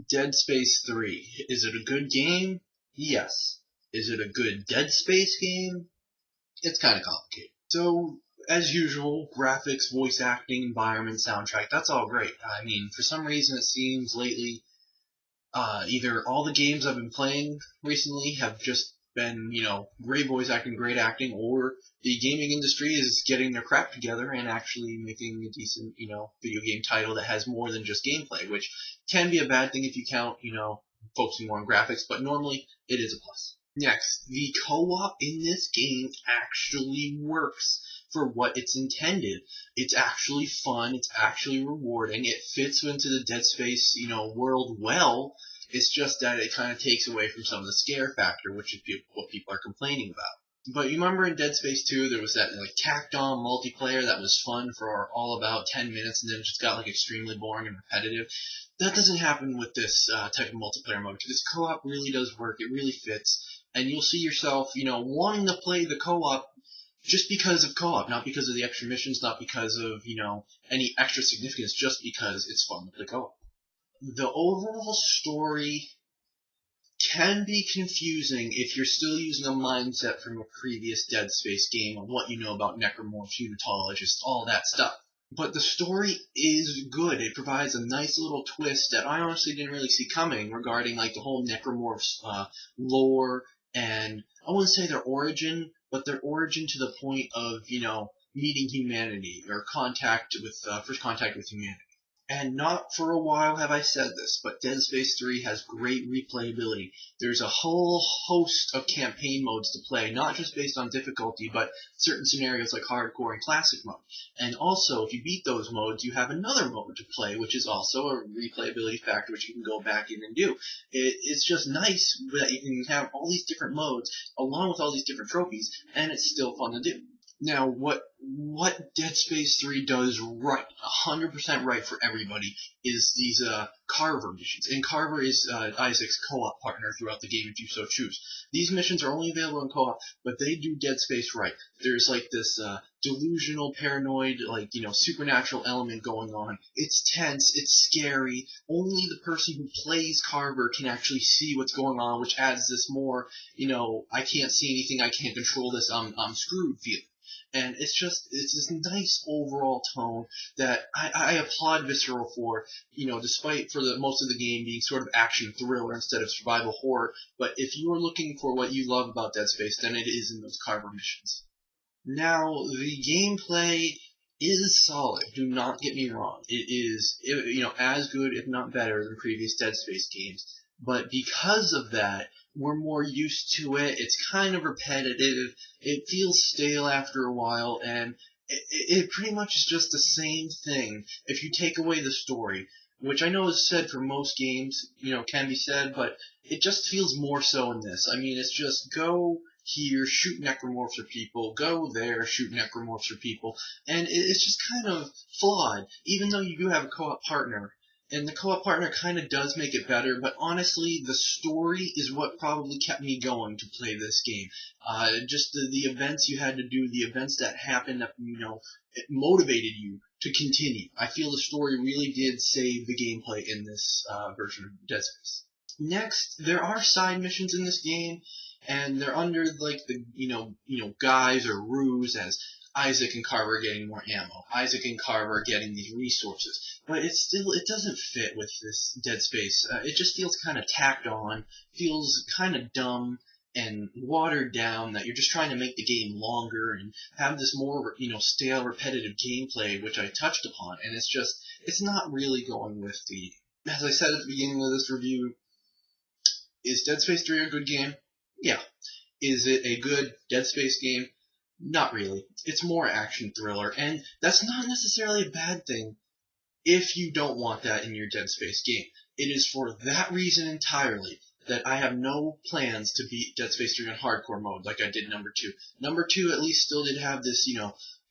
Dead Space 3. Is it a good game? Yes. Is it a good Dead Space game? It's kind of complicated. So, as usual, graphics, voice acting, environment, soundtrack, that's all great. I mean, for some reason it seems lately, either all the games I've been playing recently have just been, great voice acting, great acting, or the gaming industry is getting their crap together and actually making a decent, video game title that has more than just gameplay, which can be a bad thing if you count, focusing more on graphics, but normally it is a plus. Next, the co-op in this game actually works for what it's intended. It's actually fun, it's actually rewarding, it fits into the Dead Space, world well. It's just that it kind of takes away from some of the scare factor, which is what people are complaining about. But you remember in Dead Space 2, there was that tacked on multiplayer that was fun for all about 10 minutes and then it just got extremely boring and repetitive. That doesn't happen with this type of multiplayer mode. This co-op really does work, it really fits, and you'll see yourself, wanting to play the co-op just because of co-op, not because of the extra missions, not because of, any extra significance, just because it's fun to play co-op. The overall story can be confusing if you're still using a mindset from a previous Dead Space game of what you know about necromorphs, unitologists, all that stuff. But the story is good. It provides a nice little twist that I honestly didn't really see coming regarding the whole necromorphs lore and I wouldn't say their origin, but their origin to the point of, meeting humanity or first contact with humanity. And not for a while have I said this, but Dead Space 3 has great replayability. There's a whole host of campaign modes to play, not just based on difficulty, but certain scenarios like hardcore and classic mode. And also, if you beat those modes, you have another mode to play, which is also a replayability factor, which you can go back in and do. It's just nice that you can have all these different modes, along with all these different trophies, and it's still fun to do. Now, what Dead Space 3 does right, 100% right for everybody, is these Carver missions. And Carver is Isaac's co-op partner throughout the game if you so choose. These missions are only available in co-op, but they do Dead Space right. There's this delusional, paranoid, supernatural element going on. It's tense, it's scary. Only the person who plays Carver can actually see what's going on, which adds this more, I can't see anything, I can't control this, I'm screwed feeling. And it's this nice overall tone that I applaud Visceral for, despite for most of the game being sort of action thriller instead of survival horror. But if you are looking for what you love about Dead Space, then it is in those Carver missions. Now, the gameplay is solid. Do not get me wrong. It is, as good, if not better, than previous Dead Space games. But because of that, we're more used to it. It's kind of repetitive. It feels stale after a while, and it pretty much is just the same thing if you take away the story, which I know is said for most games, can be said, but it just feels more so in this. I mean, it's just go here, shoot necromorphs for people, go there, shoot necromorphs for people, and it's just kind of flawed, even though you do have a co-op partner. And the co-op partner kind of does make it better, but honestly, the story is what probably kept me going to play this game. Just the events you had to do, the events that happened that, it motivated you to continue. I feel the story really did save the gameplay in this version of Dead Space. Next, there are side missions in this game, and they're under the guise or ruse as Isaac and Carver getting more ammo, Isaac and Carver getting these resources. But it doesn't fit with this Dead Space. It just feels kind of tacked on, feels kind of dumb and watered down, that you're just trying to make the game longer and have this more, stale, repetitive gameplay, which I touched upon, and it's not really going with the... As I said at the beginning of this review, is Dead Space 3 a good game? Yeah. Is it a good Dead Space game? Not really. It's more action thriller, and that's not necessarily a bad thing if you don't want that in your Dead Space game. It is for that reason entirely that I have no plans to beat Dead Space 3 in hardcore mode like I did number 2. Number 2 at least still did have this,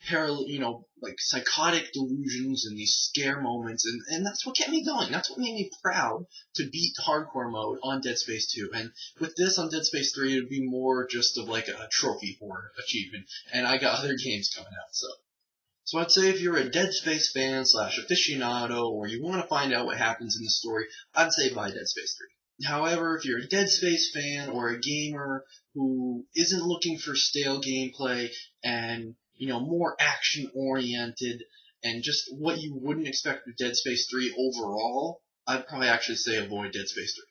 like psychotic delusions and these scare moments, and that's what kept me going. That's what made me proud to beat hardcore mode on Dead Space 2. And with this on Dead Space 3, it would be more just of like a trophy for achievement. And I got other games coming out, so I'd say if you're a Dead Space fan / aficionado, or you want to find out what happens in the story, I'd say buy Dead Space 3. However, if you're a Dead Space fan or a gamer who isn't looking for stale gameplay and more action-oriented, and just what you wouldn't expect with Dead Space 3 overall, I'd probably actually say avoid Dead Space 3.